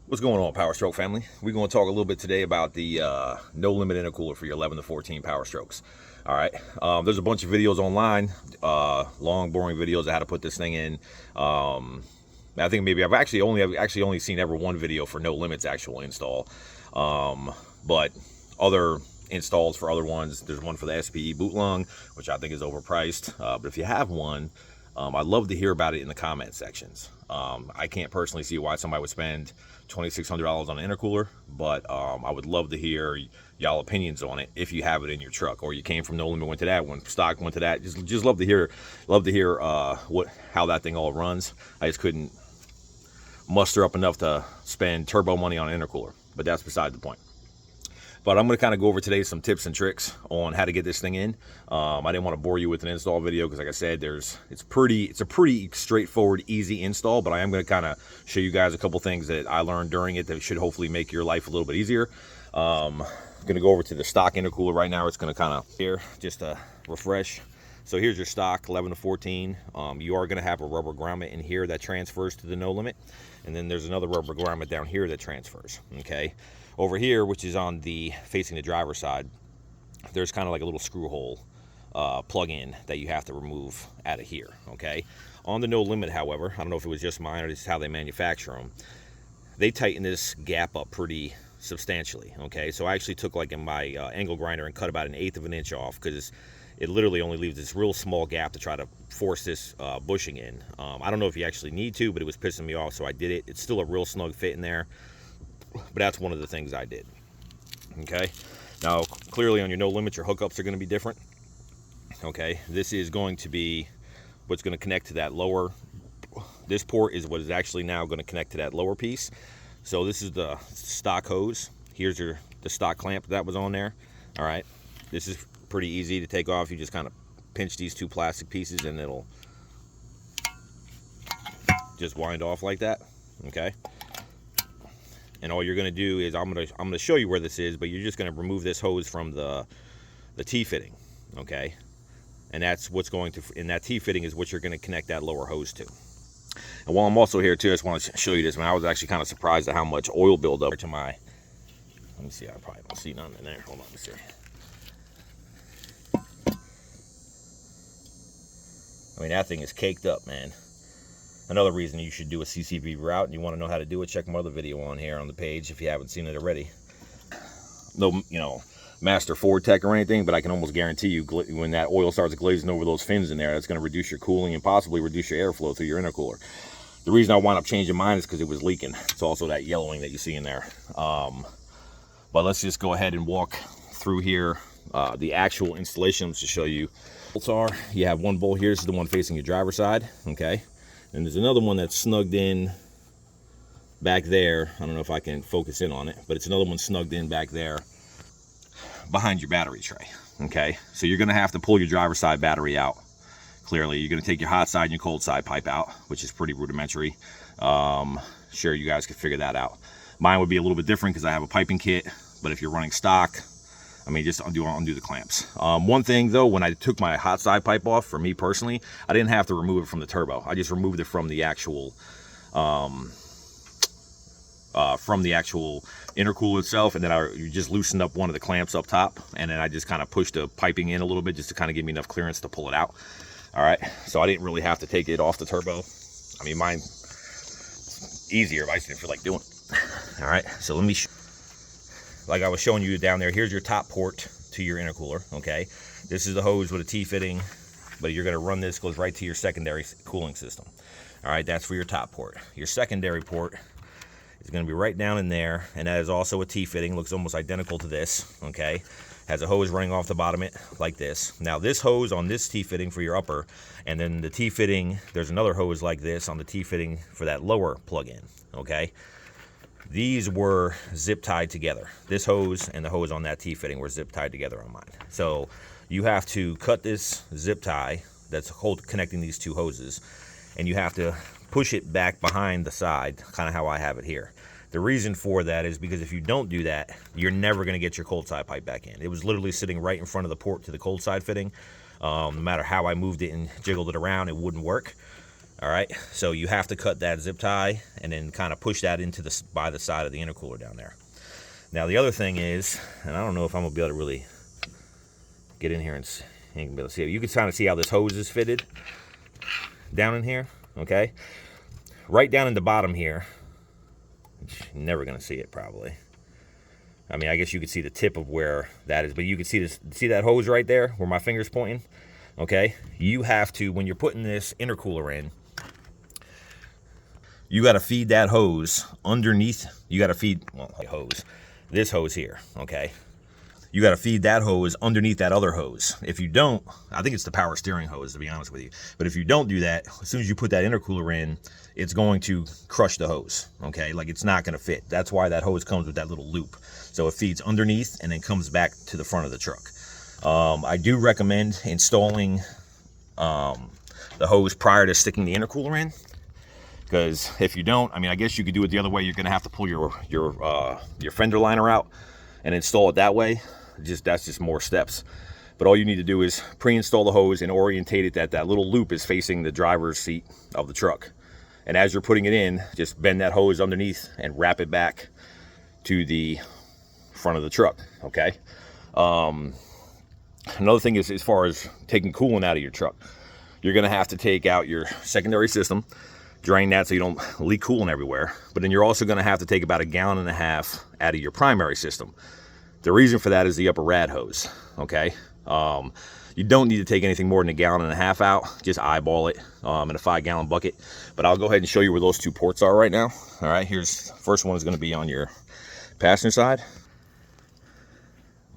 What's going on, Power Stroke family? We're going to talk a little bit today about the no limit intercooler for your 11 to 14 Power Strokes. All right, there's a bunch of videos online, long, boring videos of how to put this thing in. I think maybe I've actually only seen ever one video for no limits actual install, but other installs for other ones. There's one for the SPE boot lung, which I think is overpriced. But if you have one, I'd love to hear about it in the comment sections. I can't personally see why somebody would spend $2,600 on an intercooler, but I would love to hear y'all opinions on it if you have it in your truck, or you came from no limit, went to that one, stock went to that. Just love to hear how that thing all runs. I just couldn't muster up enough to spend turbo money on an intercooler, but that's beside the point. But I'm going to kind of go over today some tips and tricks on how to get this thing in. I didn't want to bore you with an install video because, like I said, it's a pretty straightforward, easy install. But I am going to kind of show you guys a couple things that I learned during it that should hopefully make your life a little bit easier. I'm going to go over to the stock intercooler right now. It's going to kind of here just to refresh. So here's your stock 11 to 14. You are going to have a rubber grommet in here that transfers to the no limit, and then there's another rubber grommet down here that transfers. Okay. Over here, which is on the facing the driver's side, there's kind of like a little screw hole plug-in that you have to remove out of here, okay? On the no limit, however, I don't know if it was just mine or this is how they manufacture them, they tighten this gap up pretty substantially, okay? So I actually took like in my angle grinder and cut about 1/8 of an inch off because it literally only leaves this real small gap to try to force this bushing in. I don't know if you actually need to, but it was pissing me off, so I did it. It's still a real snug fit in there. But that's one of the things I did. Okay, now clearly on your no limit, your hookups are going to be different. Okay, this is going to be what's going to connect to that lower, this port is what is actually now going to connect to that lower piece. So this is the stock hose. Here's the stock clamp that was on there. All right, this is pretty easy to take off. You just kind of pinch these two plastic pieces and it'll just wind off like that. Okay, and all you're going to do is I'm going to show you where this is, but you're just going to remove this hose from the T-fitting, okay? And that's what's going to, in that T-fitting is what you're going to connect that lower hose to. And while I'm also here too, I just want to show you this. I was actually kind of surprised at how much oil buildup to my, let me see, I probably don't see none in there. Hold on, let me see. I mean, that thing is caked up, man. Another reason you should do a CCV route and you want to know how to do it, check my other video on here on the page if you haven't seen it already. No, master Ford tech or anything, but I can almost guarantee you when that oil starts glazing over those fins in there, that's going to reduce your cooling and possibly reduce your airflow through your intercooler. The reason I wound up changing mine is because it was leaking. It's also that yellowing that you see in there. But let's just go ahead and walk through here the actual installations to show you. Bolts are, you have one bolt here. This is the one facing your driver's side, okay? And there's another one that's snugged in back there. I don't know if I can focus in on it, but it's another one snugged in back there behind your battery tray, okay? So you're gonna have to pull your driver's side battery out. Clearly, you're gonna take your hot side and your cold side pipe out, which is pretty rudimentary. Sure, you guys could figure that out. Mine would be a little bit different because I have a piping kit, but if you're running stock, I mean, just undo the clamps. One thing though, when I took my hot side pipe off, for me personally, I didn't have to remove it from the turbo. I just removed it from the actual intercooler itself, and then you just loosened up one of the clamps up top, and then I just kind of pushed the piping in a little bit just to kind of give me enough clearance to pull it out. All right, so I didn't really have to take it off the turbo. I mean, mine easier, but I just didn't feel like doing it. All right, so let me like I was showing you down there, here's your top port to your intercooler, okay? This is the hose with a T-fitting, but you're gonna run this, goes right to your secondary cooling system. All right, that's for your top port. Your secondary port is gonna be right down in there, and that is also a T-fitting, looks almost identical to this, okay? Has a hose running off the bottom of it, like this. Now this hose on this T-fitting for your upper, and then the T-fitting, there's another hose like this on the T-fitting for that lower plug-in, okay? These were zip tied together. This hose and the hose on that T-fitting were zip tied together on mine. So you have to cut this zip tie that's connecting these two hoses, and you have to push it back behind the side, kind of how I have it here. The reason for that is because if you don't do that, you're never going to get your cold side pipe back in. It was literally sitting right in front of the port to the cold side fitting. No matter how I moved it and jiggled it around, it wouldn't work. All right, so you have to cut that zip tie and then kind of push that into by the side of the intercooler down there. Now the other thing is, and I don't know if I'm gonna be able to really get in here and you can be able to see it. You can kind of see how this hose is fitted down in here, okay? Right down in the bottom here, which you're never gonna see it probably. I mean, I guess you could see the tip of where that is, but you can see this, see that hose right there where my finger's pointing, okay? You have to, when you're putting this intercooler in, you gotta feed that hose underneath, you gotta feed, well, like hose, this hose here, okay? You got to feed that hose underneath that other hose. If you don't, I think it's the power steering hose, to be honest with you. But if you don't do that, as soon as you put that intercooler in, it's going to crush the hose, okay? Like, it's not going to fit. That's why that hose comes with that little loop. So it feeds underneath and then comes back to the front of the truck. I do recommend installing the hose prior to sticking the intercooler in, because if you don't, I mean, I guess you could do it the other way. You're going to have to pull your fender liner out and install it that way. That's just more steps. But all you need to do is pre-install the hose and orientate it that little loop is facing the driver's seat of the truck. And as you're putting it in, just bend that hose underneath and wrap it back to the front of the truck, okay? Another thing is, as far as taking coolant out of your truck, you're gonna have to take out your secondary system, drain that so you don't leak coolant everywhere. But then you're also gonna have to take about 1.5 gallons out of your primary system. The reason for that is the upper rad hose, okay? You don't need to take anything more than 1.5 gallons out. Just eyeball it in a 5-gallon bucket. But I'll go ahead and show you where those two ports are right now. All right, here's, first one is gonna be on your passenger side.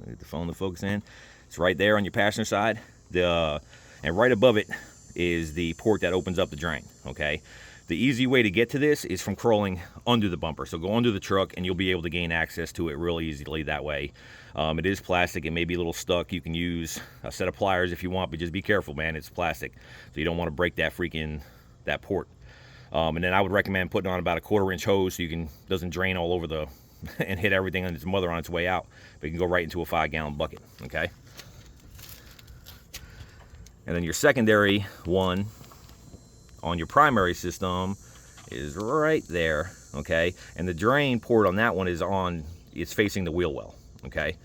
Get the phone to focus in. It's right there on your passenger side. And right above it is the port that opens up the drain, okay? The easy way to get to this is from crawling under the bumper. So go under the truck and you'll be able to gain access to it real easily that way. It is plastic. It may be a little stuck. You can use a set of pliers if you want, but just be careful, man. It's plastic. So you don't want to break that that port. And then I would recommend putting on about a 1/4-inch hose so you can, doesn't drain all over and hit everything on its mother on its way out. But you can go right into a 5-gallon bucket, okay? And then your secondary one on your primary system is right there, okay? And the drain port on that one is it's facing the wheel well, okay?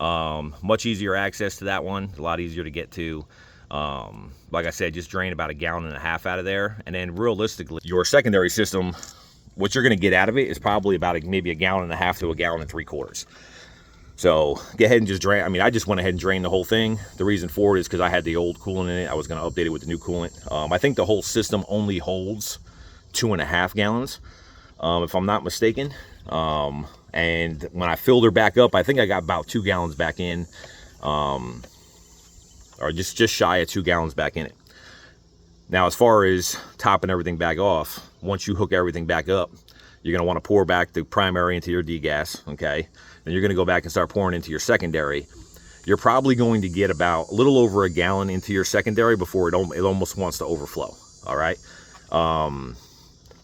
Much easier access to that one, a lot easier to get to. Like I said, just drain about 1.5 gallons out of there. And then realistically, your secondary system, what you're gonna get out of it is probably about maybe 1.5 gallons to 1.75 gallons. So go ahead and just drain. I mean, I just went ahead and drained the whole thing. The reason for it is because I had the old coolant in it. I was going to update it with the new coolant. I think the whole system only holds 2.5 gallons, if I'm not mistaken. And when I filled her back up, I think I got about 2 gallons back in, or just shy of 2 gallons back in it. Now, as far as topping everything back off, once you hook everything back up, you're going to want to pour back the primary into your degas, okay? Then you're going to go back and start pouring into your secondary. You're probably going to get about a little over 1 gallon into your secondary before it almost wants to overflow, all right?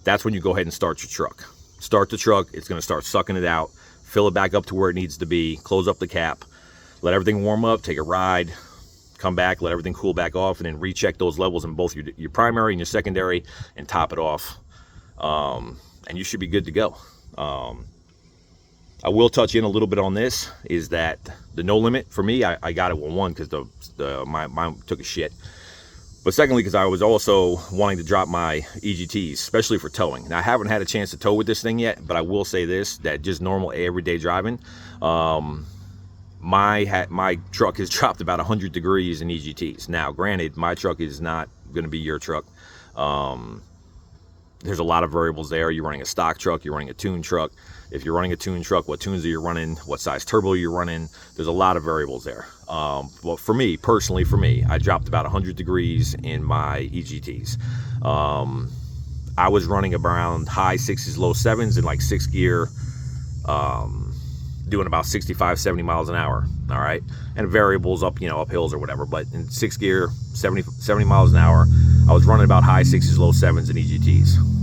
That's when you go ahead and start your truck. Start the truck, it's going to start sucking it out, fill it back up to where it needs to be, close up the cap, let everything warm up, take a ride, come back, let everything cool back off, and then recheck those levels in both your primary and your secondary and top it off. And you should be good to go. I will touch in a little bit on this, is that the no limit for me, I got it with one because mine took a shit. But secondly, because I was also wanting to drop my EGTs, especially for towing. Now, I haven't had a chance to tow with this thing yet, but I will say this, that just normal everyday driving, my truck has dropped about 100 degrees in EGTs. Now, granted, my truck is not going to be your truck. There's a lot of variables there. You're running a stock truck, you're running a tuned truck. If you're running a tuned truck, what tunes are you running? What size turbo you're running? There's a lot of variables there. Well, for me, personally, I dropped about 100 degrees in my EGTs. I was running around high 6s, low 7s in like 6th gear, doing about 65, 70 miles an hour, all right? And variables up, up hills or whatever, but in 6th gear, 70 miles an hour, I was running about high 6s, low 7s in EGTs.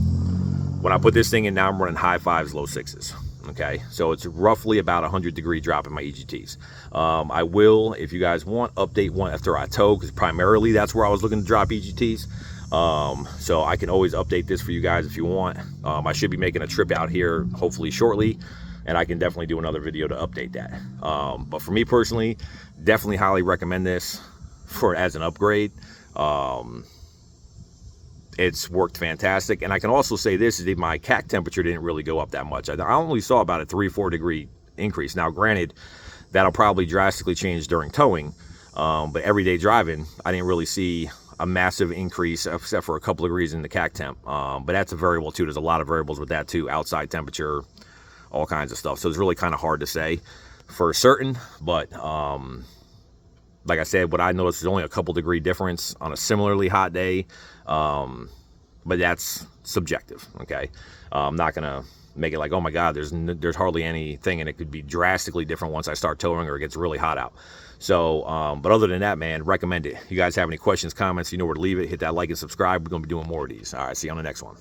When I put this thing in now, I'm running high 5s, low 6s, okay? So it's roughly about 100 degree drop in my EGTs. I will, if you guys want, update one after I tow, because primarily that's where I was looking to drop EGTs. So I can always update this for you guys if you want. I should be making a trip out here hopefully shortly, and I can definitely do another video to update that. But for me personally, definitely highly recommend this as an upgrade. It's worked fantastic. And I can also say this is that my CAC temperature didn't really go up that much. I only saw about a 3-4 degree increase. Now granted, that'll probably drastically change during towing, but everyday driving, I didn't really see a massive increase except for a couple of degrees in the CAC temp. But that's a variable too. There's a lot of variables with that too, outside temperature, all kinds of stuff. So it's really kind of hard to say for certain, but like I said, what I noticed is only a couple degree difference on a similarly hot day, but that's subjective. Okay, I'm not gonna make it like, oh my God, there's hardly anything, and it could be drastically different once I start towing or it gets really hot out. So, but other than that, man, recommend it. You guys have any questions, comments, you know where to leave it. Hit that like and subscribe. We're gonna be doing more of these. All right, see you on the next one.